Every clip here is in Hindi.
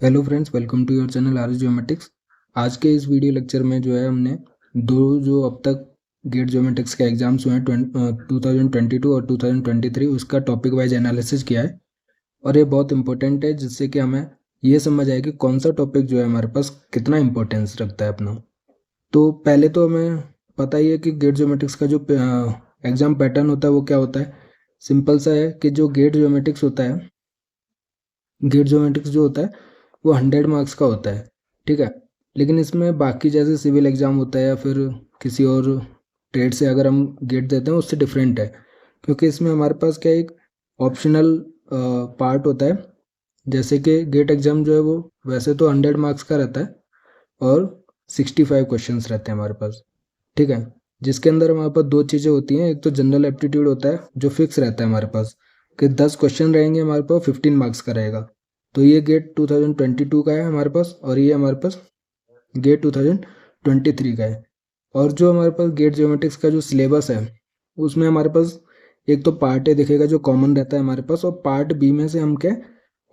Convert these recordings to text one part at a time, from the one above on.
Hello friends, welcome to your channel R Geometrics. आज के इस वीडियो लेक्चर में जो है हमने दो जो अब तक गेट ज्योमेट्रिक्स के एग्जाम्स हुए हैं 2022 और 2023 उसका टॉपिक वाइज एनालिसिस किया है। और ये बहुत इंपॉर्टेंट है जिससे कि हमें ये समझ आए कि कौन सा टॉपिक जो है हमारे पास कितना इंपॉर्टेंस रखता है अपना। तो पहले तो हमें पता ही है कि गेट ज्योमेट्रिक्स का जो एग्ज़ाम पैटर्न होता है वो क्या होता है। सिंपल सा है कि जो गेट ज्योमेट्रिक्स जो होता है वो 100 मार्क्स का होता है, ठीक है। लेकिन इसमें बाकी जैसे सिविल एग्ज़ाम होता है या फिर किसी और ट्रेड से अगर हम गेट देते हैं उससे डिफरेंट है, क्योंकि इसमें हमारे पास क्या एक ऑप्शनल पार्ट होता है। जैसे कि गेट एग्ज़ाम जो है वो वैसे तो 100 मार्क्स का रहता है और 65 क्वेश्चंस रहते हैं हमारे पास, ठीक है। जिसके अंदर हमारे पास दो चीज़ें होती हैं, एक तो जनरल एप्टीट्यूड होता है जो फिक्स रहता है हमारे पास कि 10 क्वेश्चन रहेंगे, हमारे पास 15 मार्क्स का रहेगा। तो ये गेट 2022 का है हमारे पास और ये हमारे पास गेट 2023 का है। और जो हमारे पास गेट ज्योमेट्रिक्स का जो सिलेबस है उसमें हमारे पास एक तो पार्ट ए दिखेगा जो कॉमन रहता है हमारे पास, और पार्ट बी में से हम क्या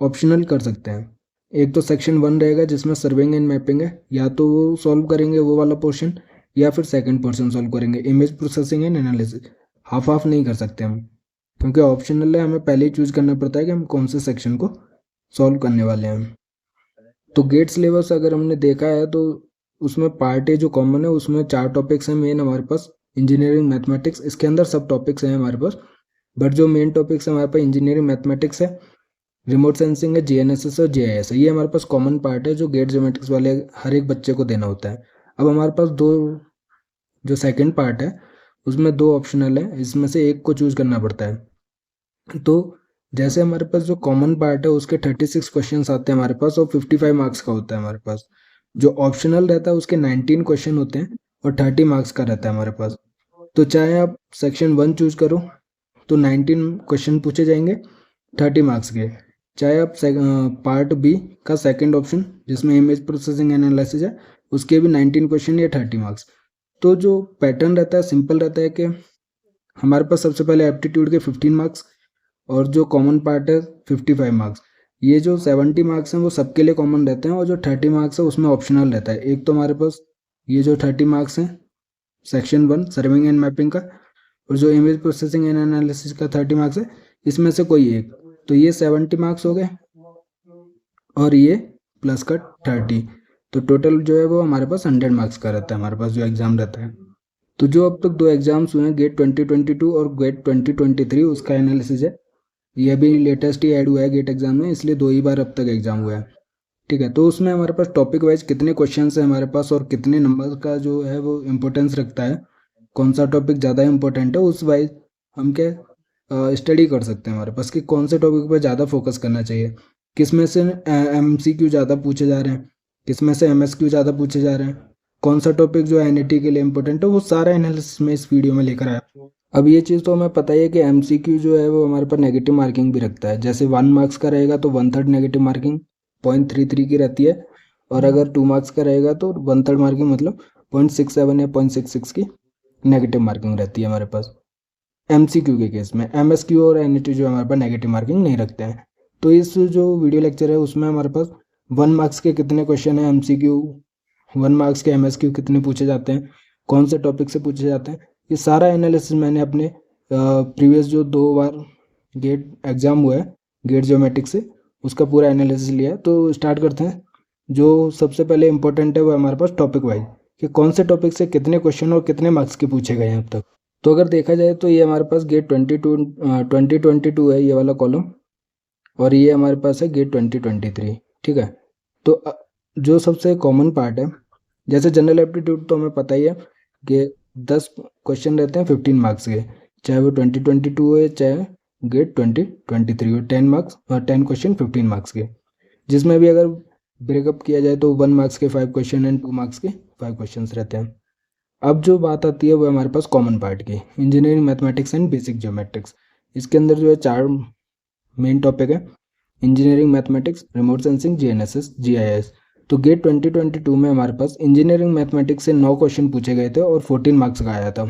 ऑप्शनल कर सकते हैं। एक तो सेक्शन 1 रहेगा जिसमें सर्विंग एंड मैपिंग है, या तो वो सॉल्व करेंगे वो वाला पोर्शन, या फिर सेकंड पोर्शन सॉल्व करेंगे image processing and analysis. Half half नहीं कर सकते हम, क्योंकि ऑप्शनल है, हमें पहले ही चूज करना पड़ता है कि हम कौन से सेक्शन को सॉल्व करने वाले हैं। तो गेट सिलेबस अगर हमने देखा है तो उसमें पार्ट ए जो कॉमन है उसमें 4 टॉपिक्स हैं मेन हमारे पास। इंजीनियरिंग मैथमेटिक्स, इसके अंदर सब टॉपिक्स हैं हमारे पास, बट जो मेन टॉपिक्स है हमारे पास इंजीनियरिंग मैथमेटिक्स है, रिमोट सेंसिंग है, जीएनएसएस और जीआईएस है। ये हमारे पास कॉमन पार्ट है जो गेट ज्योमेट्रिक्स वाले हर एक बच्चे को देना होता है। अब हमारे पास दो जो सेकंड पार्ट है उसमें दो ऑप्शनल है, इसमें से एक को चूज करना पड़ता है। तो जैसे हमारे पास जो कॉमन पार्ट है उसके 36 क्वेश्चंस आते हैं हमारे पास और 55 मार्क्स का होता है हमारे पास। जो ऑप्शनल रहता है उसके 19 क्वेश्चन होते हैं और 30 मार्क्स का रहता है हमारे पास। तो चाहे आप सेक्शन 1 चूज करो तो 19 क्वेश्चन पूछे जाएंगे 30 मार्क्स के। चाहे आप पार्ट बी का सेकंड ऑप्शन जिसमें इमेज प्रोसेसिंग एनालिसिस है उसके भी 19 क्वेश्चन या 30 मार्क्स। तो जो पैटर्न रहता है सिंपल रहता है कि हमारे पास सबसे पहले एप्टीट्यूड के 15 मार्क्स और जो कॉमन पार्ट है 55 मार्क्स। ये जो 70 मार्क्स हैं वो सबके लिए कॉमन रहते हैं और जो 30 मार्क्स है उसमें ऑप्शनल रहता है। एक तो हमारे पास ये जो 30 मार्क्स हैं सेक्शन 1 सर्विंग एंड मैपिंग का, और जो इमेज प्रोसेसिंग एंड एनालिसिस का 30 मार्क्स है, इसमें से कोई एक। तो ये 70 मार्क्स हो गए और ये प्लस का 30। तो टोटल जो है वो हमारे पास 100 मार्क्स का रहता है हमारे पास जो एग्ज़ाम रहता है। तो जो अब तक दो एग्जाम्स हुए हैं गेट 2022 और गेट 2023 उसका एनालिसिस है। ये अभी लेटेस्ट ही ऐड हुआ है गेट एग्जाम में, इसलिए 2 ही बार अब तक एग्जाम हुआ है, ठीक है। तो उसमें हमारे पास टॉपिक वाइज कितने क्वेश्चन है हमारे पास और कितने नंबर का जो है वो इम्पोर्टेंस रखता है, कौन सा टॉपिक ज़्यादा इंपॉर्टेंट है, उस वाइज हम क्या स्टडी कर सकते हैं हमारे पास कि कौन से टॉपिक पर ज़्यादा फोकस करना चाहिए, किस में से MCQ ज़्यादा पूछे जा रहे हैं, किस में से MSQ ज़्यादा पूछे जा रहे हैं, कौन सा टॉपिक जो है NET के लिए इंपॉर्टेंट है, वो सारा एनालिसिस में इस वीडियो में लेकर आया। अब ये चीज़ तो हमें पता ही है कि MCQ जो है वो हमारे पास नेगेटिव मार्किंग भी रखता है। जैसे 1 मार्क्स का रहेगा तो 1/3 नेगेटिव मार्किंग 0.33 की रहती है, और अगर 2 मार्क्स का रहेगा तो 1/3 मार्किंग मतलब 0.67 या 0.66 की नेगेटिव मार्किंग रहती है हमारे पास MCQ के केस में। MSQ और NET जो हमारे पास नेगेटिव मार्किंग नहीं रखते हैं। तो इस जो वीडियो लेक्चर है उसमें हमारे पास 1 मार्क्स के कितने क्वेश्चन है MCQ, 1 मार्क्स के MSQ कितने पूछे जाते हैं, कौन से टॉपिक से पूछे जाते हैं, ये सारा एनालिसिस मैंने अपने प्रीवियस जो 2 बार गेट एग्ज़ाम हुआ है गेट ज्योमेट्रिक से उसका पूरा एनालिसिस लिया है। तो स्टार्ट करते हैं। जो सबसे पहले इंपॉर्टेंट है वो हमारे पास टॉपिक वाइज कि कौन से टॉपिक से कितने क्वेश्चन और कितने मार्क्स के पूछे गए हैं अब तक। तो अगर देखा जाए तो ये हमारे पास गेट 2022 है ये वाला कॉलम, और ये हमारे पास है गेट 2023, ठीक है। तो जो सबसे कॉमन पार्ट है जैसे जनरल एप्टीट्यूड तो हमें पता ही है कि 10 क्वेश्चन रहते हैं 15 मार्क्स के, चाहे वो 2022 है चाहे गेट 2023 हो। 10 मार्क्स और 10 क्वेश्चन 15 मार्क्स के, जिसमें भी अगर ब्रेकअप किया जाए तो 1 मार्क्स के 5 क्वेश्चन एंड 2 मार्क्स के 5 क्वेश्चन रहते हैं। अब जो बात आती है वो हमारे पास कॉमन पार्ट की, engineering mathematics and basic geometrics. इसके अंदर जो है 4 मेन टॉपिक है, engineering mathematics, remote sensing, GNSS, GIS. तो गेट 2022 में हमारे पास इंजीनियरिंग मैथमेटिक्स से 9 क्वेश्चन पूछे गए थे और 14 मार्क्स का आया था।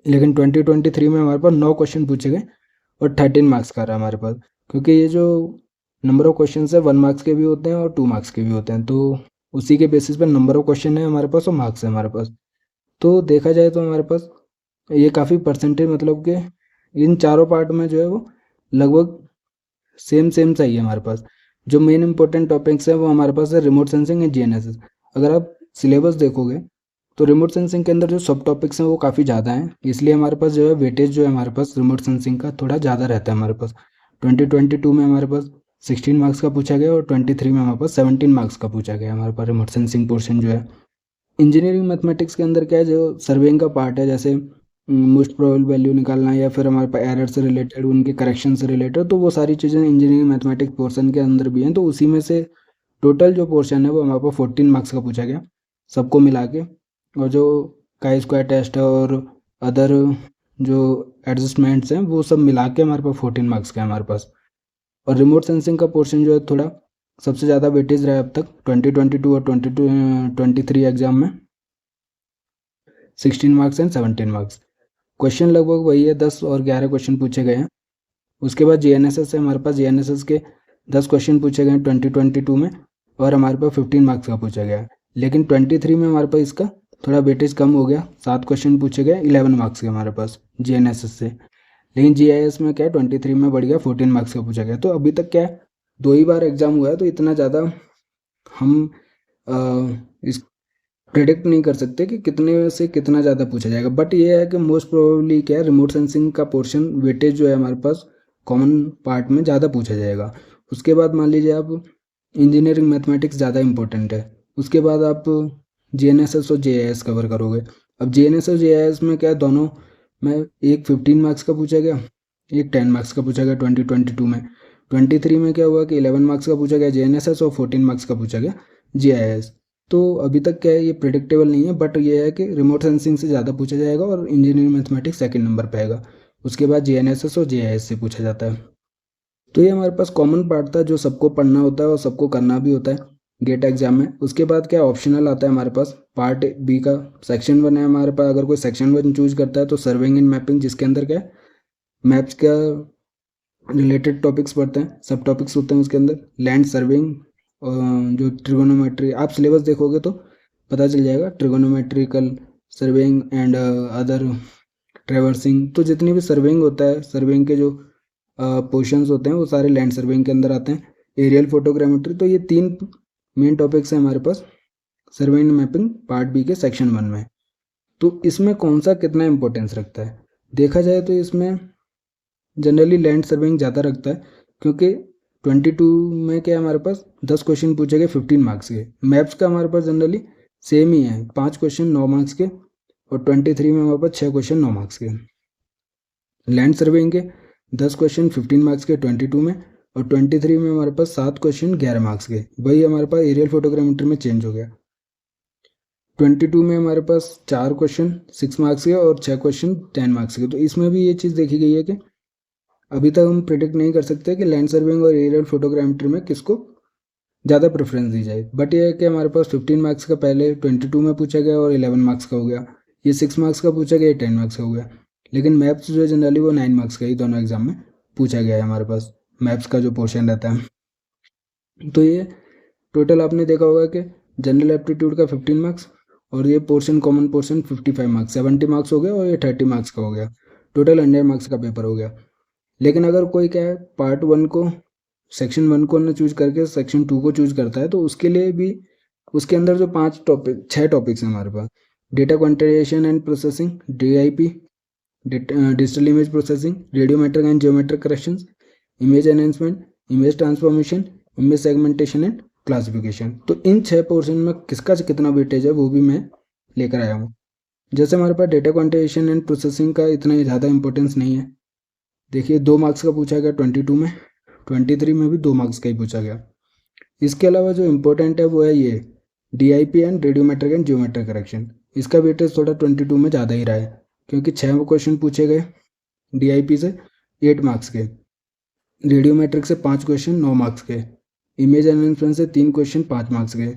लेकिन 2023 में हमारे पास 9 क्वेश्चन पूछे गए और 13 मार्क्स का रहा हमारे पास, क्योंकि ये जो नंबर ऑफ क्वेश्चन है 1 मार्क्स के भी होते हैं और 2 मार्क्स के भी होते हैं, तो उसी के बेसिस पर नंबर ऑफ क्वेश्चन है हमारे पास और मार्क्स है हमारे पास। तो देखा जाए तो हमारे पास ये काफ़ी परसेंटेज मतलब कि इन चारों पार्ट में जो है वो लगभग सेम सेम सही है हमारे पास। जो मेन इंपॉर्टेंट टॉपिक्स हैं वो हमारे पास है रिमोट सेंसिंग एंड जीएनएसएस। अगर आप सिलेबस देखोगे तो रिमोट सेंसिंग के अंदर जो सब टॉपिक्स हैं वो काफ़ी ज़्यादा हैं, इसलिए हमारे पास जो है वेटेज जो है हमारे पास रिमोट सेंसिंग का थोड़ा ज़्यादा रहता है हमारे पास। 2022 में हमारे पास 16 मार्क्स का पूछा गया और 23 में हमारे पास 17 मार्क्स का पूछा गया हमारे पास रिमोट सेंसिंग पोर्शन जो है। इंजीनियरिंग मैथमेटिक्स के अंदर क्या है, जो सर्वेइंग का पार्ट है, जैसे मोस्ट प्रोबेबल वैल्यू निकालना या फिर हमारे पास एरर से रिलेटेड, उनके करेक्शन से रिलेटेड, तो वो सारी चीज़ें इंजीनियरिंग मैथमेटिक्स पोर्शन के अंदर भी हैं। तो उसी में से टोटल जो पोर्शन है वो हमारे पास 14 मार्क्स का पूछा गया सबको मिला के। और जो काई स्क्वायर टेस्ट है और अदर जो एडजस्टमेंट्स हैं वो सब मिला के हमारे पास 14 मार्क्स का है हमारे पास। और रिमोट सेंसिंग का पोर्शन जो है थोड़ा सबसे ज़्यादा वेटेज रहा है अब तक 2022 और 2023 एग्जाम में 16 मार्क्स एंड 17 मार्क्स। क्वेश्चन लगभग वही है, 10 और 11 क्वेश्चन पूछे गए हैं। उसके बाद जीएनएसएस है हमारे पास, जीएनएसएस के 10 क्वेश्चन पूछे गए हैं 2022 में और हमारे पास 15 मार्क्स का पूछा गया है। लेकिन 23 में हमारे पास इसका थोड़ा वेटेज कम हो गया, 7 क्वेश्चन पूछे गए 11 मार्क्स के हमारे पास जीएनएसएस से। लेकिन जीआईएस में क्या है 23 में बढ़ गया 14 मार्क्स का पूछा गया। तो अभी तक क्या है 2 ही बार एग्जाम हुआ है, तो इतना ज़्यादा हम इस प्रेडिक्ट नहीं कर सकते कि कितने से कितना ज़्यादा पूछा जाएगा। बट ये है कि मोस्ट प्रोबेबली क्या है रिमोट सेंसिंग का पोर्शन वेटेज जो है हमारे पास कॉमन पार्ट में ज़्यादा पूछा जाएगा। उसके बाद मान लीजिए आप इंजीनियरिंग मैथमेटिक्स ज़्यादा इंपॉर्टेंट है, उसके बाद आप जीएनएसएस और जेआईएस कवर करोगे। अब जीएनएस और जेआईएस में क्या है दोनों में एक 15 मार्क्स का पूछा गया, एक 10 मार्क्स का पूछा गया 2022 में। 23 में क्या हुआ कि 11 मार्क्स का पूछा गया जीएनएसएस और 14 मार्क्स का पूछा गया जीआईएस। तो अभी तक क्या है ये प्रिडिक्टेबल नहीं है, बट ये है कि रिमोट सेंसिंग से ज़्यादा पूछा जाएगा और इंजीनियरिंग मैथमेटिक्स सेकंड नंबर पे आएगा। उसके बाद जीएनएसएस और जीआईएस से पूछा जाता है। तो ये हमारे पास कॉमन पार्ट था जो सबको पढ़ना होता है और सबको करना भी होता है गेट एग्जाम में। उसके बाद क्या ऑप्शनल आता है हमारे पास, पार्ट बी का सेक्शन 1 है हमारे पास। अगर कोई सेक्शन 1 चूज करता है तो सर्वेइंग एंड मैपिंग, जिसके अंदर क्या है मैप्स का रिलेटेड टॉपिक्स पढ़ते हैं, सब टॉपिक्स होते हैं उसके अंदर। लैंड सर्वेइंग, जो ट्रिगोनोमेट्री, आप सिलेबस देखोगे तो पता चल जाएगा, trigonometrical surveying and other traversing. तो जितनी भी सर्वेइंग होता है, सर्वेइंग के जो पोर्शंस होते हैं वो सारे लैंड सर्वेइंग के अंदर आते हैं। एरियल फोटोग्रामेट्री, तो ये 3 मेन टॉपिक्स हैं हमारे पास सर्वेइंग मैपिंग पार्ट बी के सेक्शन 1 में। तो इसमें कौन सा कितना इंपॉर्टेंस रखता है, देखा जाए तो इसमें जनरली लैंड सर्वेइंग ज़्यादा रखता है, क्योंकि 22 में क्या हमारे पास 10 क्वेश्चन पूछे गए 15 मार्क्स के। मैप्स का हमारे पास जनरली सेम ही है, 5 क्वेश्चन 9 मार्क्स के, और 23 में हमारे पास 6 क्वेश्चन 9 मार्क्स के। लैंड सर्वेइंग के 10 क्वेश्चन 15 मार्क्स के 22 में, और 23 में हमारे पास 7 क्वेश्चन 11 मार्क्स के। वही हमारे पास एरियल फोटोग्रामेट्री में चेंज हो गया। 22 में हमारे पास 4 क्वेश्चन 6 मार्क्स के और 6 क्वेश्चन 10 मार्क्स के। तो इसमें भी ये चीज़ देखी गई है कि अभी तक हम प्रिडिक्ट नहीं कर सकते कि लैंड सर्वेइंग और एरियल फोटोग्रामेट्री में किसको ज़्यादा प्रेफरेंस दी जाए। बट ये है कि हमारे पास 15 मार्क्स का पहले 22 में पूछा गया और 11 मार्क्स का हो गया, ये 6 मार्क्स का पूछा गया, 10 मार्क्स का हो गया। लेकिन मैप्स जो है जनरली वो 9 मार्क्स का ही दोनों एग्जाम में पूछा गया है हमारे पास, मैप्स का जो पोर्शन रहता है। तो ये टोटल आपने देखा होगा कि जनरल एप्टीट्यूड का 15 मार्क्स और ये portion common portion 55 marks, 70 marks हो गया, और ये 30 मार्क्स का हो गया। टोटल 100 मार्क्स का पेपर हो गया। लेकिन अगर कोई क्या है पार्ट 1 को सेक्शन 1 को न चूज करके सेक्शन 2 को चूज करता है, तो उसके लिए भी उसके अंदर जो 6 टॉपिक्स हैं हमारे पास, data quantitation and processing, DIP, digital image processing, radiometric and geometric corrections, image enhancement, image transformation, image segmentation and classification. तो इन 6 पोर्शन में किसका कितना वेटेज है वो भी मैं लेकर आया हूँ। जैसे हमारे पास डेटा क्वांटिटेशन एंड प्रोसेसिंग का इतना ज़्यादा इंपॉर्टेंस नहीं है, देखिए 2 मार्क्स का पूछा गया 22 में, 23 में भी 2 मार्क्स का ही पूछा गया। इसके अलावा जो इम्पोर्टेंट है वो है ये DIP and radiometric and geometric correction. इसका वेटेज थोड़ा 22 में ज़्यादा ही रहा है, क्योंकि 6 क्वेश्चन पूछे गए DIP से 8 मार्क्स के, रेडियोमेट्रिक से 5 क्वेश्चन 9 मार्क्स के, इमेज एनहेंसमेंट से 3 क्वेश्चन 5 मार्क्स के,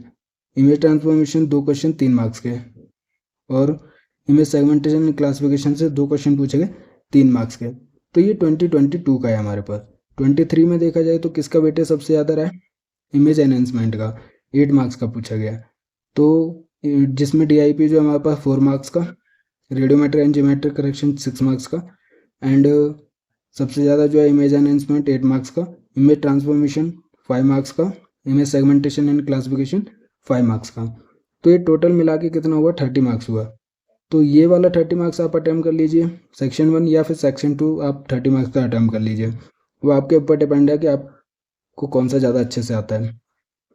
इमेज ट्रांसफॉर्मेशन 2 क्वेश्चन 3 मार्क्स के, और इमेज सेगमेंटेशन एंड क्लासिफिकेशन से 2 क्वेश्चन पूछे गए 3 मार्क्स के। तो ये 2022 का है हमारे पास। 23 में देखा जाए तो किसका वेटेज सबसे ज़्यादा रहा है, इमेज एनहेंसमेंट का, 8 मार्क्स का पूछा गया। तो जिसमें DIP जो हमारे पास 4 मार्क्स का, radiometry and geometric correction 6 marks का, एंड सबसे ज़्यादा जो है इमेज एनहेंसमेंट 8 मार्क्स का, इमेज ट्रांसफॉर्मेशन 5 मार्क्स का, image segmentation and classification 5 marks का। तो ये टोटल मिला के कितना हुआ, 30 मार्क्स हुआ। तो ये वाला 30 मार्क्स आप अटैम्प्ट कर लीजिए सेक्शन 1, या फिर सेक्शन 2 आप 30 मार्क्स का अटैम्प्ट कर लीजिए। वो आपके ऊपर डिपेंड है कि आपको कौन सा ज़्यादा अच्छे से आता है,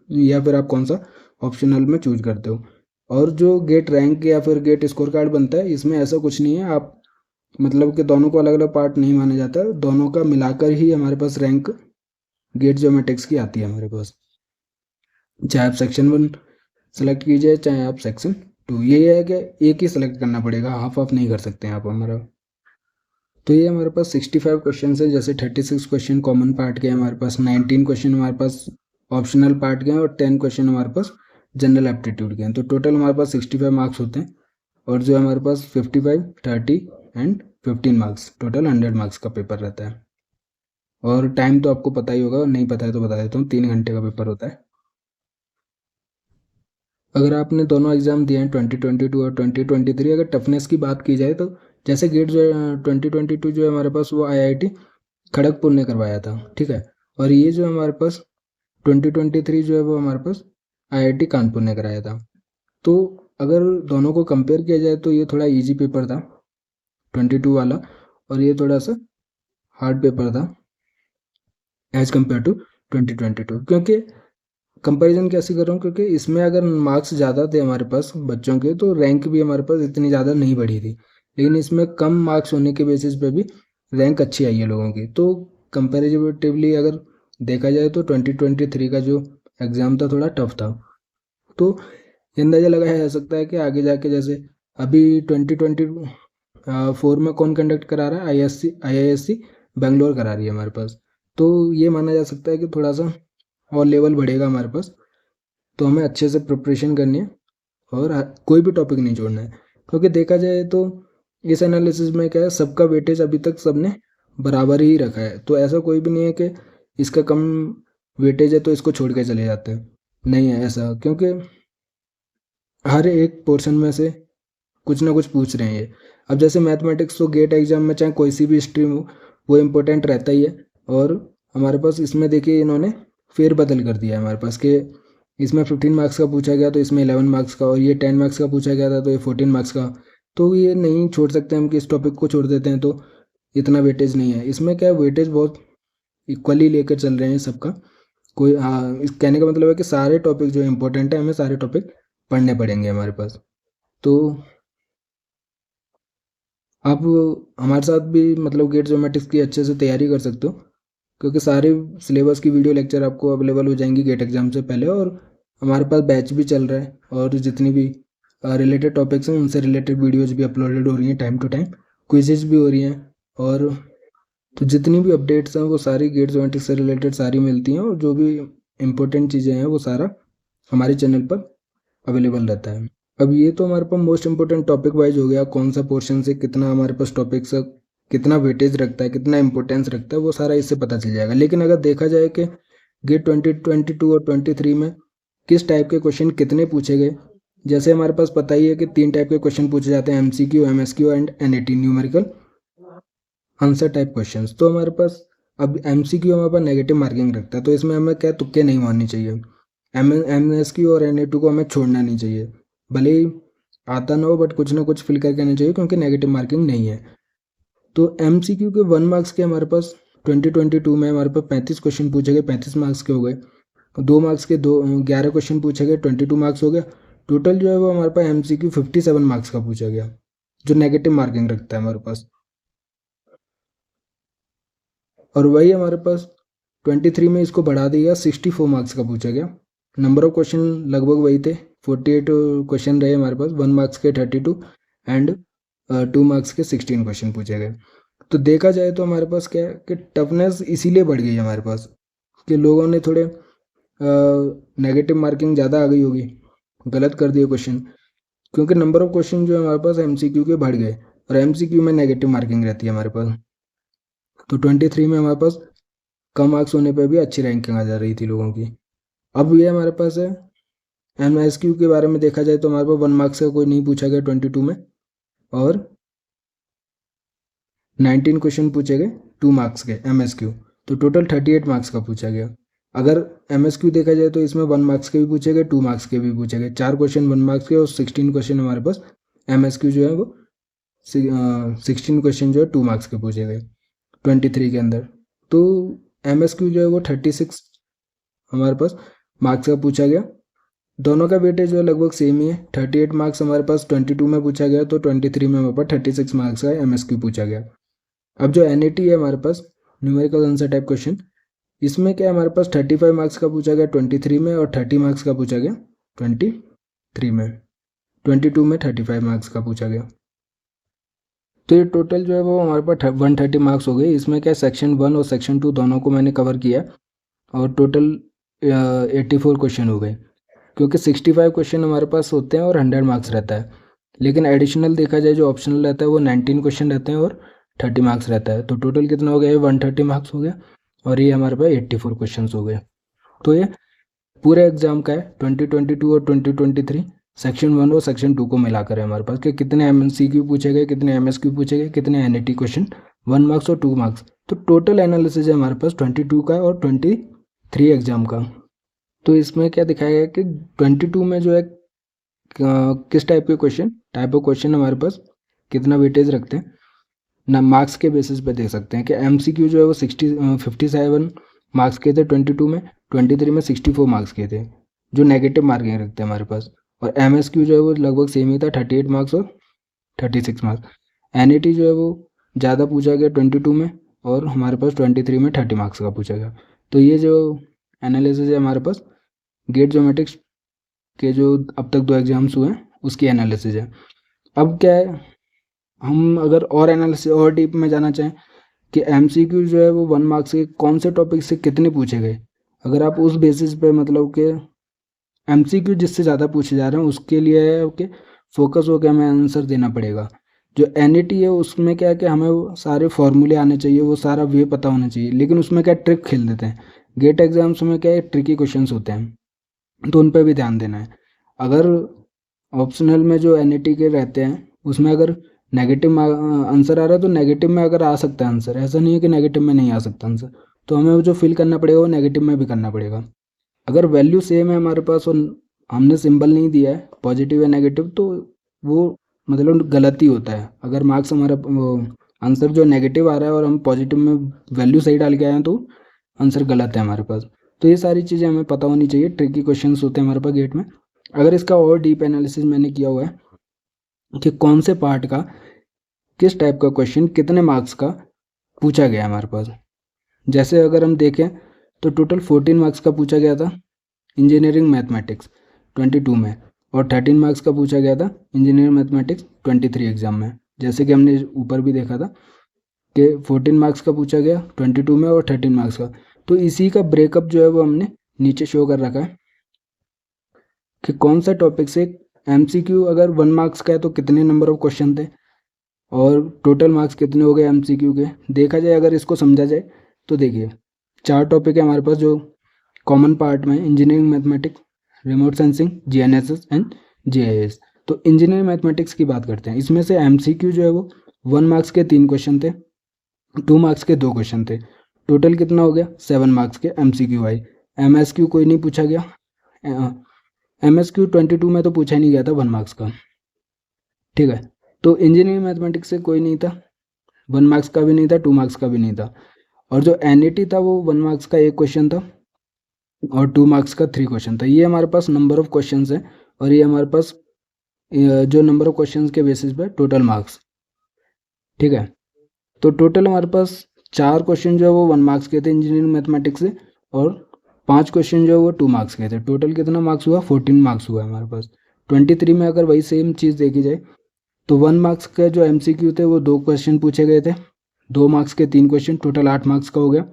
या फिर आप कौन सा ऑप्शनल में चूज करते हो। और जो गेट रैंक या फिर गेट स्कोर कार्ड बनता है, इसमें ऐसा कुछ नहीं है, आप मतलब कि दोनों को अलग अलग पार्ट नहीं माना जाता, दोनों का मिलाकर ही हमारे पास रैंक गेट ज्योमेट्रिक्स की आती है हमारे पास। चाहे आप सेक्शन 1 सेलेक्ट कीजिए, चाहे आप सेक्शन 2, ये है कि एक ही सेलेक्ट करना पड़ेगा, हाफ हाफ नहीं कर सकते हैं आप हमारा। तो ये हमारे पास 65 क्वेश्चन है, जैसे 36 क्वेश्चन कॉमन पार्ट के हैं हमारे पास, 19 क्वेश्चन हमारे पास ऑप्शनल पार्ट के हैं, और 10 क्वेश्चन हमारे पास जनरल एप्टीट्यूड के हैं। तो टोटल हमारे पास 65 मार्क्स होते हैं, और जो हमारे पास 55, 30 एंड 15 मार्क्स, टोटल 100 मार्क्स का पेपर रहता है। और टाइम तो आपको पता ही होगा, नहीं पता है तो बता देता हूँ, 3 घंटे का पेपर होता है। अगर आपने दोनों एग्ज़ाम दिए हैं 2022 और 2023, अगर टफनेस की बात की जाए तो जैसे गेट जो है 2022 जो है हमारे पास, वो IIT खड़गपुर ने करवाया था, ठीक है। और ये जो हमारे पास 2023 जो है वो हमारे पास IIT कानपुर ने कराया था। तो अगर दोनों को कंपेयर किया जाए तो ये थोड़ा इजी पेपर था 22 वाला, और ये थोड़ा सा हार्ड पेपर था एज कम्पेयर टू 2022। क्योंकि कंपैरिजन कैसे कर रहा हूँ, क्योंकि इसमें अगर मार्क्स ज़्यादा थे हमारे पास बच्चों के, तो रैंक भी हमारे पास इतनी ज़्यादा नहीं बढ़ी थी। लेकिन इसमें कम मार्क्स होने के बेसिस पे भी रैंक अच्छी आई है लोगों की। तो कंपैरेटिवली अगर देखा जाए तो 2023 का जो एग्ज़ाम था थोड़ा टफ था। तो ये अंदाज़ा लगाया जा सकता है कि आगे जाके, जैसे अभी 2024 में कौन कंडक्ट करा रहा है, IISc बेंगलोर करा रही है हमारे पास। तो ये माना जा सकता है कि थोड़ा सा और लेवल बढ़ेगा हमारे पास। तो हमें अच्छे से प्रिपरेशन करनी है, और कोई भी टॉपिक नहीं छोड़ना है। क्योंकि देखा जाए तो इस एनालिसिस में क्या है, सबका वेटेज अभी तक सबने बराबर ही रखा है। तो ऐसा कोई भी नहीं है कि इसका कम वेटेज है तो इसको छोड़ के चले जाते हैं, नहीं है ऐसा। क्योंकि हर एक पोर्शन में से कुछ ना कुछ पूछ रहे हैं ये। अब जैसे मैथमेटिक्स, तो गेट एग्जाम में चाहे कोई सी भी स्ट्रीम हो, वो इम्पोर्टेंट रहता ही है। और हमारे पास इसमें देखिए इन्होंने फेर बदल कर दिया है हमारे पास, कि इसमें 15 मार्क्स का पूछा गया तो इसमें 11 मार्क्स का, और ये 10 मार्क्स का पूछा गया था तो ये 14 मार्क्स का। तो ये नहीं छोड़ सकते हम कि इस टॉपिक को छोड़ देते हैं तो इतना वेटेज नहीं है। इसमें क्या है, वेटेज बहुत इक्वली लेकर चल रहे हैं सबका। कोई, हाँ, इस कहने का मतलब है कि सारे टॉपिक जो इम्पोर्टेंट है, हमें सारे टॉपिक पढ़ने पड़ेंगे हमारे पास। तो आप हमारे साथ भी मतलब गेट ज्योमेट्रिक्स की अच्छे से तैयारी कर सकते हो, क्योंकि सारे सिलेबस की वीडियो लेक्चर आपको अवेलेबल हो जाएंगी गेट एग्जाम से पहले। और हमारे पास बैच भी चल रहा है, और जितनी भी रिलेटेड टॉपिक्स हैं उनसे रिलेटेड वीडियोज भी अपलोडेड हो रही हैं टाइम टू टाइम, क्विजेज भी हो रही हैं। और तो जितनी भी अपडेट्स हैं वो सारी गेट ज्योमेट्रिक्स से रिलेटेड सारी मिलती हैं, और जो भी इम्पोर्टेंट चीज़ें हैं वो सारा हमारे चैनल पर अवेलेबल रहता है। अब ये तो हमारे पास मोस्ट इंपॉर्टेंट टॉपिक वाइज हो गया, कौन सा पोर्शन से कितना हमारे पास टॉपिक से कितना वेटेज रखता है, कितना इंपॉर्टेंस रखता है, वो सारा इससे पता चल जाएगा। लेकिन अगर देखा जाए कि गेट 2022 और 23 में किस टाइप के क्वेश्चन कितने पूछे गए, जैसे हमारे पास पता ही है कि 3 टाइप के क्वेश्चन पूछे जाते हैं, MCQ, MSQ and NAT, numerical answer type question. तो हमारे पास अब MCQ हमारे पास नेगेटिव मार्किंग रखता है, तो इसमें हमें क्या तुक्के नहीं मारनी चाहिए। MSQ और NA2 को हमें छोड़ना नहीं चाहिए, भले ही आता ना हो बट कुछ ना कुछ फिल करके आना चाहिए, क्योंकि नेगेटिव मार्किंग नहीं है। तो MCQ के 1 मार्क्स के हमारे पास 2022 में हमारे पास 35 क्वेश्चन पूछे गए, 35 मार्क्स के हो गए। 2 मार्क्स के 11 क्वेश्चन पूछे गए, 22 मार्क्स हो गया। टोटल जो है वो हमारे पास MCQ 57 मार्क्स का पूछा गया, जो नेगेटिव मार्किंग रखता है हमारे पास। और वही हमारे पास 23 में इसको बढ़ा दिया, 64 मार्क्स का पूछा गया। नंबर ऑफ क्वेश्चन लगभग वही थे, 48 क्वेश्चन रहे हमारे पास, 1 मार्क्स के 32 एंड 2 मार्क्स के 16 क्वेश्चन पूछे गए। तो देखा जाए तो हमारे पास क्या है कि टफनेस इसीलिए बढ़ गई हमारे पास, कि लोगों ने थोड़े नेगेटिव मार्किंग ज़्यादा आ गई होगी, गलत कर दिए क्वेश्चन। क्योंकि नंबर ऑफ क्वेश्चन जो है हमारे पास MCQ के बढ़ गए, और MCQ में नेगेटिव मार्किंग रहती है हमारे पास। तो 23 में हमारे पास कम मार्क्स होने पे भी अच्छी रैंकिंग आ जा रही थी लोगों की। अब ये हमारे पास है MSQ के बारे में देखा जाए तो हमारे पास 1 मार्क्स का कोई नहीं पूछा गया 22 में, और 19 क्वेश्चन पूछे गए 2 मार्क्स के MSQ, तो टोटल 38 मार्क्स का पूछा गया। अगर MSQ देखा जाए तो इसमें 1 मार्क्स के भी पूछे गए, 2 मार्क्स के भी पूछे गए, 4 क्वेश्चन 1 मार्क्स के और 16 क्वेश्चन हमारे पास MSQ जो है वो 16 क्वेश्चन जो है 2 मार्क्स के पूछे गए 23 के अंदर। तो MSQ जो है वो 36 हमारे पास मार्क्स का पूछा गया। दोनों का वेटेज जो है लगभग सेम ही है। 38 मार्क्स हमारे पास 22 में पूछा गया, तो 23 में हमारे पास 36 मार्क्स का MSQ पूछा गया। अब जो NAT है हमारे पास, न्यूमेरिकल आंसर टाइप क्वेश्चन, इसमें क्या हमारे पास 35 मार्क्स का पूछा गया 23 में, और 30 मार्क्स का पूछा गया 23 में। 22 में 35 मार्क्स का पूछा गया। तो ये टोटल जो है वो हमारे पास 130 मार्क्स हो गए। इसमें क्या सेक्शन 1 और सेक्शन 2 दोनों को मैंने कवर किया, और टोटल 84 क्वेश्चन हो गए, क्योंकि 65 क्वेश्चन हमारे पास होते हैं और 100 मार्क्स रहता है। लेकिन एडिशनल देखा जाए जो ऑप्शनल रहता है वो 19 क्वेश्चन रहते हैं और 30 मार्क्स रहता है। तो टोटल कितना हो गया, 130 मार्क्स हो गया, और ये हमारे पास 84 क्वेश्चन हो गए। तो ये पूरे एग्जाम का है 2022 और 2023 सेक्शन 1 और सेक्शन 2 को मिलाकर है हमारे पास कि कितने MCQ पूछे गए, कितने MSQ पूछे गए, कितने NAT क्वेश्चन 1 मार्क्स और 2 मार्क्स। तो टोटल एनालिसिस है हमारे पास 22 का और 23 एग्जाम का। तो इसमें क्या दिखाया गया कि 22 में जो है किस टाइप के क्वेश्चन, टाइप ऑफ क्वेश्चन हमारे पास कितना वेटेज रखते हैं ना, मार्क्स के बेसिस पे देख सकते हैं कि MCQ जो है वो 57 मार्क्स के थे 22 में, 23 में 64 मार्क्स के थे, जो नेगेटिव मार्किंग रखते हैं हमारे पास। और MSQ जो है वो लगभग सेम ही था, 38 मार्क्स और 36 मार्क्स। NAT जो है वो ज़्यादा पूछा गया 22 में, और हमारे पास 23 में 30 मार्क्स का पूछा गया। तो ये जो एनालिसिस है हमारे पास गेट ज्योमेट्रिक्स के जो अब तक 2 एग्जाम्स हुए हैं उसकी एनालिसिस है। अब क्या है, हम अगर और एनालिसिस और डीप में जाना चाहें कि MCQ जो है वो 1 मार्क्स के कौन से टॉपिक से कितने पूछे गए, अगर आप उस बेसिस पे मतलब कि MCQ जिससे ज़्यादा पूछे जा रहे हैं उसके लिए है कि फोकस होकर हमें आंसर देना पड़ेगा। जो NAT है उसमें क्या है कि हमें वो सारे फॉर्मूले आने चाहिए, वो सारा वे पता होना चाहिए, लेकिन उसमें क्या ट्रिक खेल देते हैं। गेट एग्जाम्स में क्या है, ट्रिकी क्वेश्चंस होते हैं, तो उन पर भी ध्यान देना है। अगर ऑप्शनल में जो NAT के रहते हैं उसमें अगर नेगेटिव आंसर आ रहा है तो नेगेटिव में अगर आ सकता है आंसर, ऐसा नहीं है कि नेगेटिव में नहीं आ सकता आंसर, तो हमें वो जो फिल करना पड़ेगा वो नेगेटिव में भी करना पड़ेगा। अगर वैल्यू सेम है हमारे पास और हमने सिंबल नहीं दिया है पॉजिटिव या नेगेटिव, तो वो मतलब गलत ही होता है। अगर मार्क्स हमारा आंसर जो नेगेटिव आ रहा है और हम पॉजिटिव में वैल्यू सही डाल के आए हैं तो आंसर गलत है हमारे पास। तो ये सारी चीज़ें हमें पता होनी चाहिए। ट्रिकी क्वेश्चंस होते हैं हमारे पास गेट में। अगर इसका और डीप एनालिसिस मैंने किया हुआ है कि कौन से पार्ट का किस टाइप का क्वेश्चन कितने मार्क्स का पूछा गया हमारे पास। जैसे अगर हम देखें तो टोटल 14 मार्क्स का पूछा गया था इंजीनियरिंग मैथमेटिक्स 22 में, और 13 मार्क्स का पूछा गया था इंजीनियरिंग मैथमेटिक्स 23 एग्जाम में। जैसे कि हमने ऊपर भी देखा था कि 14 मार्क्स का पूछा गया 22 में और 13 मार्क्स का। तो इसी का ब्रेकअप जो है वो हमने नीचे शो कर रखा है कि कौन सा टॉपिक से MCQ अगर 1 मार्क्स का है तो कितने नंबर ऑफ क्वेश्चन थे, और टोटल मार्क्स कितने हो गए MCQ के। देखा जाए अगर इसको समझा जाए तो देखिए 4 टॉपिक है हमारे पास जो कॉमन पार्ट में, engineering mathematics, remote sensing, GNSS and GIS। तो इंजीनियरिंग मैथमेटिक्स की बात करते हैं। इसमें से MCQ जो है वो 1 मार्क्स के 3 क्वेश्चन थे, 2 मार्क्स के 2 क्वेश्चन थे। टोटल कितना हो गया 7 मार्क्स के MCQ आई। MSQ कोई नहीं पूछा गया। MSQ 22 में तो पूछा ही नहीं गया था 1 मार्क्स का, ठीक है। तो इंजीनियरिंग मैथमेटिक्स से कोई नहीं था, 1 मार्क्स का भी नहीं था, 2 मार्क्स का भी नहीं था। और जो NAT था वो 1 मार्क्स का 1 क्वेश्चन था और 2 मार्क्स का 3 क्वेश्चन था। ये हमारे पास नंबर ऑफ क्वेश्चंस है, और ये हमारे पास जो नंबर ऑफ क्वेश्चंस के बेसिस पे टोटल मार्क्स, ठीक है। तो टोटल हमारे पास 4 क्वेश्चन जो है वो 1 मार्क्स के थे इंजीनियरिंग मैथमेटिक्स से, और 5 क्वेश्चन जो है वो 2 मार्क्स के थे। टोटल कितना मार्क्स हुआ 14 मार्क्स हुआ हमारे पास। 23 में अगर वही सेम चीज़ देखी जाए तो 1 मार्क्स का जो MCQ थे वो 2 क्वेश्चन पूछे गए थे, 2 मार्क्स के 3 क्वेश्चन, टोटल 8 मार्क्स का हो गया।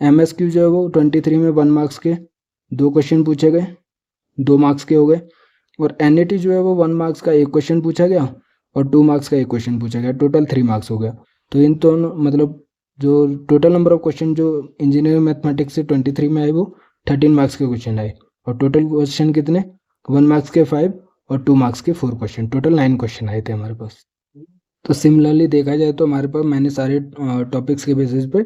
MSQ जो है वो 23 में 1 मार्क्स के 2 क्वेश्चन पूछे गए, 2 मार्क्स के हो गए। और NAT जो है वो 1 मार्क्स का 1 क्वेश्चन पूछा गया और 2 मार्क्स का 1 क्वेश्चन पूछा गया, टोटल 3 मार्क्स हो गया। तो इन दोनों मतलब जो टोटल नंबर ऑफ क्वेश्चन जो इंजीनियरिंग मैथमेटिक्स से 23 में आए वो 13 मार्क्स के क्वेश्चन आए, और टोटल क्वेश्चन कितने 1 मार्क्स के 5 और 2 मार्क्स के 4 क्वेश्चन, टोटल 9 क्वेश्चन आए थे हमारे पास। तो सिमिलरली देखा जाए तो हमारे पास मैंने सारे टॉपिक्स के बेसिस पे,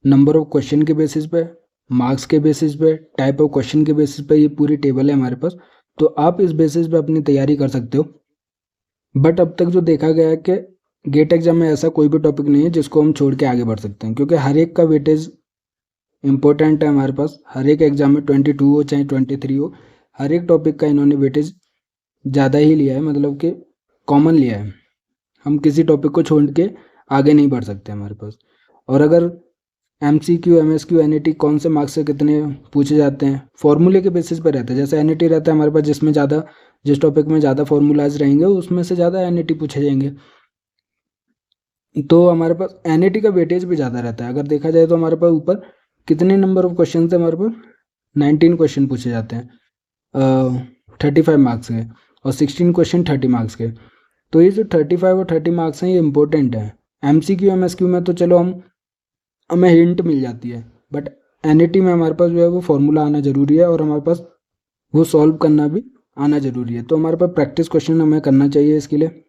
नंबर ऑफ क्वेश्चन के बेसिस पे, मार्क्स के बेसिस पे, टाइप ऑफ क्वेश्चन के बेसिस पे ये पूरी टेबल है हमारे पास। तो आप इस बेसिस पे अपनी तैयारी कर सकते हो। बट अब तक जो देखा गया है कि गेट एग्जाम में ऐसा कोई भी टॉपिक नहीं है जिसको हम छोड़ के आगे बढ़ सकते हैं, क्योंकि हर एक का वेटेज इंपॉर्टेंट है हमारे पास। हर एक एग्जाम में 22 हो चाहे 23 हो, हर एक टॉपिक का इन्होंने वेटेज ज़्यादा ही लिया है, मतलब कि कॉमन लिया है। हम किसी टॉपिक को छोड़ के आगे नहीं बढ़ सकते हमारे पास। और अगर MCQ, MSQ, NET कौन से मार्क्स से कितने पूछे जाते हैं, फॉर्मूले के बेसिस पर रहता है। जैसे NET रहता है हमारे पास जिसमें ज़्यादा, जिस टॉपिक में ज़्यादा फॉर्मूलाज रहेंगे उसमें से ज़्यादा NET पूछे जाएंगे। तो हमारे पास NET का वेटेज भी ज़्यादा रहता है। अगर देखा जाए तो हमारे पास ऊपर कितने नंबर ऑफ क्वेश्चन है हमारे पास, 19 क्वेश्चन पूछे जाते हैं 35 मार्क्स के, और 16 क्वेश्चन 30 मार्क्स के। तो ये जो 35 और 30 मार्क्स हैं ये इंपॉर्टेंट है। MCQ, MSQ में तो चलो हमें हिंट मिल जाती है, बट NET में हमारे पास जो है वो फॉर्मूला आना ज़रूरी है, और हमारे पास वो सॉल्व करना भी आना ज़रूरी है। तो हमारे पास प्रैक्टिस क्वेश्चन हमें करना चाहिए इसके लिए।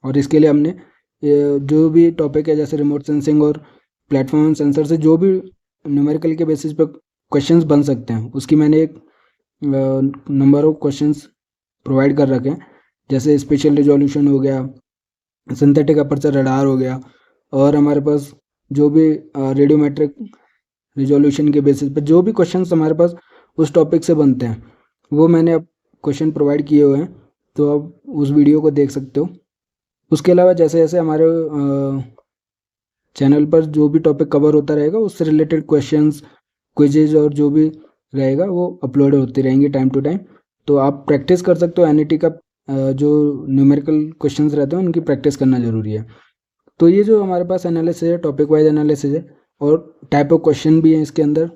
और इसके लिए हमने जो भी टॉपिक है जैसे रिमोट सेंसिंग और प्लेटफॉर्म सेंसर से जो भी न्यूमेरिकल के बेसिस पे क्वेश्चंस बन सकते हैं, उसकी मैंने एक नंबर ऑफ क्वेश्चंस प्रोवाइड कर रखे हैं। जैसे स्पेशल रिजोल्यूशन हो गया, सिंथेटिक अपर्चर रडार हो गया, और हमारे पास जो भी रेडियोमेट्रिक रिजोल्यूशन के बेसिस पर जो भी क्वेश्चंस हमारे पास उस टॉपिक से बनते हैं वो मैंने अब क्वेश्चन प्रोवाइड किए हुए हैं, तो आप उस वीडियो को देख सकते हो। उसके अलावा जैसे जैसे हमारे चैनल पर जो भी टॉपिक कवर होता रहेगा उससे रिलेटेड क्वेश्चंस, क्विजेज और जो भी रहेगा वो अपलोड होती रहेंगी टाइम टू टाइम। तो आप प्रैक्टिस कर सकते हो। NET का जो न्यूमेरिकल क्वेश्चंस रहते हैं उनकी प्रैक्टिस करना ज़रूरी है। तो ये जो हमारे पास एनालिसिस है, टॉपिक वाइज एनालिसिस है, और टाइप ऑफ क्वेश्चन भी है इसके अंदर,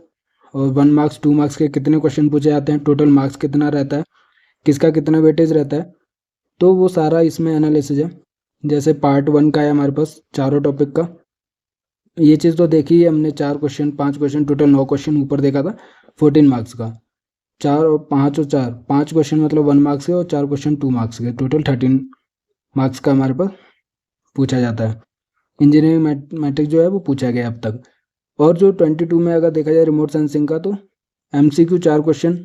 और 1 मार्क्स 2 मार्क्स के कितने क्वेश्चन पूछे जाते हैं, टोटल मार्क्स कितना रहता है, किसका कितना वेटेज रहता है, तो वो सारा इसमें एनालिसिस है। जैसे पार्ट 1 का है हमारे पास चारों टॉपिक का, ये चीज़ तो देखी है हमने, 4 क्वेश्चन 5 क्वेश्चन, टोटल 9 क्वेश्चन ऊपर देखा था 14 मार्क्स का। 4 और 5 और 4, 5 क्वेश्चन मतलब 1 मार्क्स के, और 4 क्वेश्चन 2 मार्क्स के, टोटल 13 मार्क्स का हमारे पास पूछा जाता है। इंजीनियरिंग मैथमेटिक्स जो है वो पूछा गया अब तक। और जो 22 में अगर देखा जाए रिमोट सेंसिंग का, तो MCQ 4 क्वेश्चन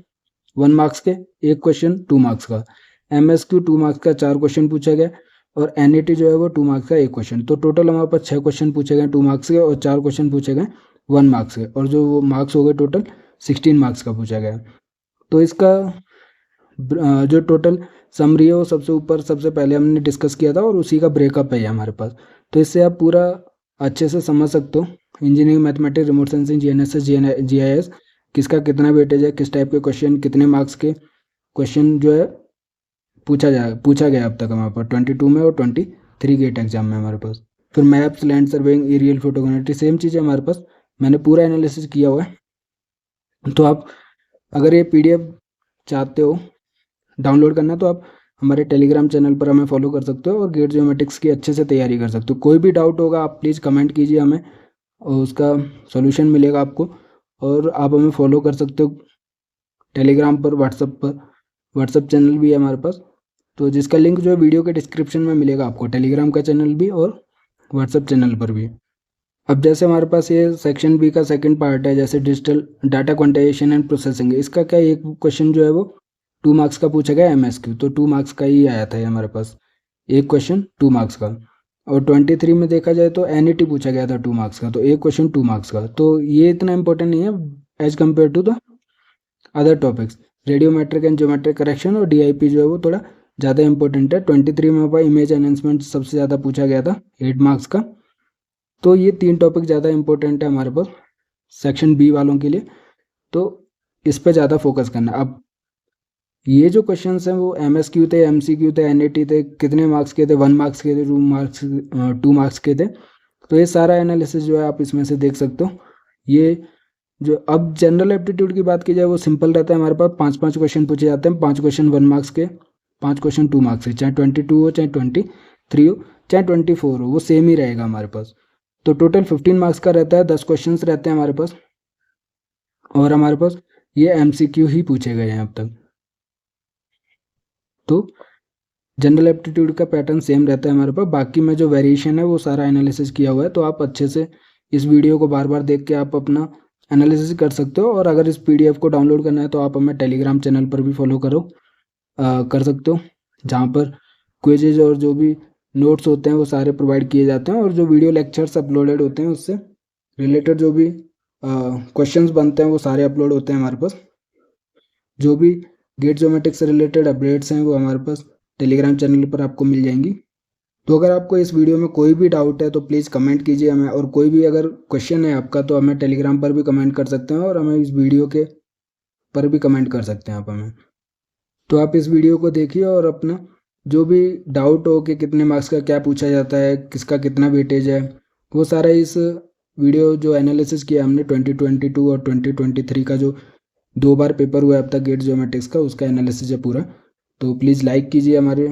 1 मार्क्स के, 1 क्वेश्चन 2 मार्क्स का, MSQ 2 मार्क्स का 4 क्वेश्चन पूछा गया, और NET जो है वो 2 मार्क्स का 1 क्वेश्चन। तो टोटल हमारे पास 6 क्वेश्चन पूछे गए 2 मार्क्स के, और 4 क्वेश्चन पूछे गए 1 मार्क्स के, और जो वो मार्क्स हो गए टोटल 16 मार्क्स का पूछा गया। तो इसका जो टोटल समरी है वो सबसे ऊपर सबसे पहले हमने डिस्कस किया था, और उसी का ब्रेकअप है हमारे पास। तो इससे आप पूरा अच्छे से समझ सकते हो engineering mathematics, remote sensing, GNSS, GIS किसका कितना वेटेज है, किस टाइप के क्वेश्चन, कितने मार्क्स के क्वेश्चन जो है पूछा गया अब तक हमारे पास 22 में और 23 गेट एग्जाम में हमारे पास। फिर maps, land surveying, aerial photography, same चीज़ है हमारे पास, मैंने पूरा एनालिसिस किया हुआ है। तो आप अगर ये PDF चाहते हो डाउनलोड करना, तो आप हमारे टेलीग्राम चैनल पर हमें फॉलो कर सकते हो, और गेट ज्योमेट्रिक्स की अच्छे से तैयारी कर सकते हो। कोई भी डाउट होगा आप प्लीज़ कमेंट कीजिए हमें, और उसका सॉल्यूशन मिलेगा आपको। और आप हमें फॉलो कर सकते हो टेलीग्राम पर, व्हाट्सअप चैनल भी है हमारे पास, तो जिसका लिंक जो है वीडियो के डिस्क्रिप्शन में मिलेगा आपको, टेलीग्राम का चैनल भी और व्हाट्सअप चैनल पर भी। अब जैसे हमारे पास ये सेक्शन B का सेकंड पार्ट है, जैसे digital data quantization and processing, इसका क्या एक क्वेश्चन जो है वो 2 मार्क्स का पूछा गया MSQ, तो 2 मार्क्स का ही आया था ये हमारे पास, एक क्वेश्चन 2 मार्क्स का। और 23 में देखा जाए तो NET पूछा गया था 2 मार्क्स का, तो एक क्वेश्चन 2 मार्क्स का। तो ये इतना इंपॉर्टेंट नहीं है as compare to the other topics. Radiometric and geometric correction और DIP जो है वो थोड़ा ज़्यादा इंपॉर्टेंट है। 23 में हमारा इमेज एनहेंसमेंट सबसे ज़्यादा पूछा गया था 8 मार्क्स का। तो ये 3 टॉपिक ज़्यादा इंपॉर्टेंट है हमारे पास सेक्शन B वालों के लिए, तो इस पर ज़्यादा फोकस करना। अब ये जो क्वेश्चंस हैं वो MSQ थे, MCQ थे, NET थे, कितने मार्क्स के थे, 1 मार्क्स के थे, 2 मार्क्स के थे। तो ये सारा एनालिसिस जो है आप इसमें से देख सकते हो। ये जो अब जनरल एप्टीट्यूड की बात की जाए वो सिंपल रहता है, हमारे पास 5-5 क्वेश्चन पूछे जाते हैं, 5 क्वेश्चन 1 मार्क्स के, 5 क्वेश्चन 2 मार्क्स के, चाहे 22 हो, चाहे 23 हो, चाहे 24 हो, वो सेम ही रहेगा हमारे पास। तो टोटल 15 मार्क्स का रहता है, 10 क्वेश्चंस रहते हैं हमारे पास, और हमारे पास ये MCQ ही पूछे गए हैं अब तक। तो जनरल एप्टीट्यूड का पैटर्न सेम रहता है हमारे पास, बाकी में जो वेरिएशन है वो सारा एनालिसिस किया हुआ है। तो आप अच्छे से इस वीडियो को बार बार देख के आप अपना एनालिसिस कर सकते हो। और अगर इस PDF को डाउनलोड करना है तो आप हमें टेलीग्राम चैनल पर भी फॉलो कर सकते हो, जहाँ पर क्विजेज और जो भी नोट्स होते हैं वो सारे प्रोवाइड किए जाते हैं, और जो वीडियो लेक्चर्स अपलोडेड होते हैं उससे रिलेटेड जो भी क्वेश्चंस बनते हैं वो सारे अपलोड होते हैं हमारे पास। जो भी गेट ज्योमेट्रिक से रिलेटेड अपडेट्स हैं वो हमारे पास टेलीग्राम चैनल पर आपको मिल जाएंगी। तो अगर आपको इस वीडियो में कोई भी डाउट है तो प्लीज़ कमेंट कीजिए हमें, और कोई भी अगर क्वेश्चन है आपका तो हमें टेलीग्राम पर भी कमेंट कर सकते हैं, और हमें इस वीडियो के पर भी कमेंट कर सकते हैं आप हमें। तो आप इस वीडियो को देखिए और अपना जो भी डाउट हो कि कितने मार्क्स का क्या पूछा जाता है, किसका कितना वेटेज है, वो सारा इस वीडियो जो एनालिसिस किया हमने 2022 और 2023 का जो 2 बार पेपर हुआ है अब तक गेट ज्योमेट्रिक्स का, उसका एनालिसिस है पूरा। तो प्लीज़ लाइक कीजिए हमारे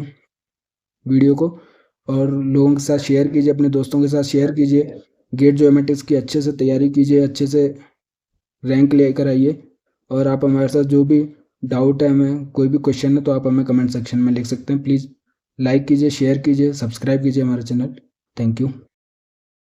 वीडियो को, और लोगों के साथ शेयर कीजिए, अपने दोस्तों के साथ शेयर कीजिए। गेट ज्योमेट्रिक्स की अच्छे से तैयारी कीजिए, अच्छे से रैंक लेकर आइए। और आप हमारे साथ जो भी डाउट है, हमें कोई भी क्वेश्चन है तो आप हमें कमेंट सेक्शन में लिख सकते हैं। प्लीज़ लाइक कीजिए, शेयर कीजिए, सब्सक्राइब कीजिए हमारे चैनल। Thank you.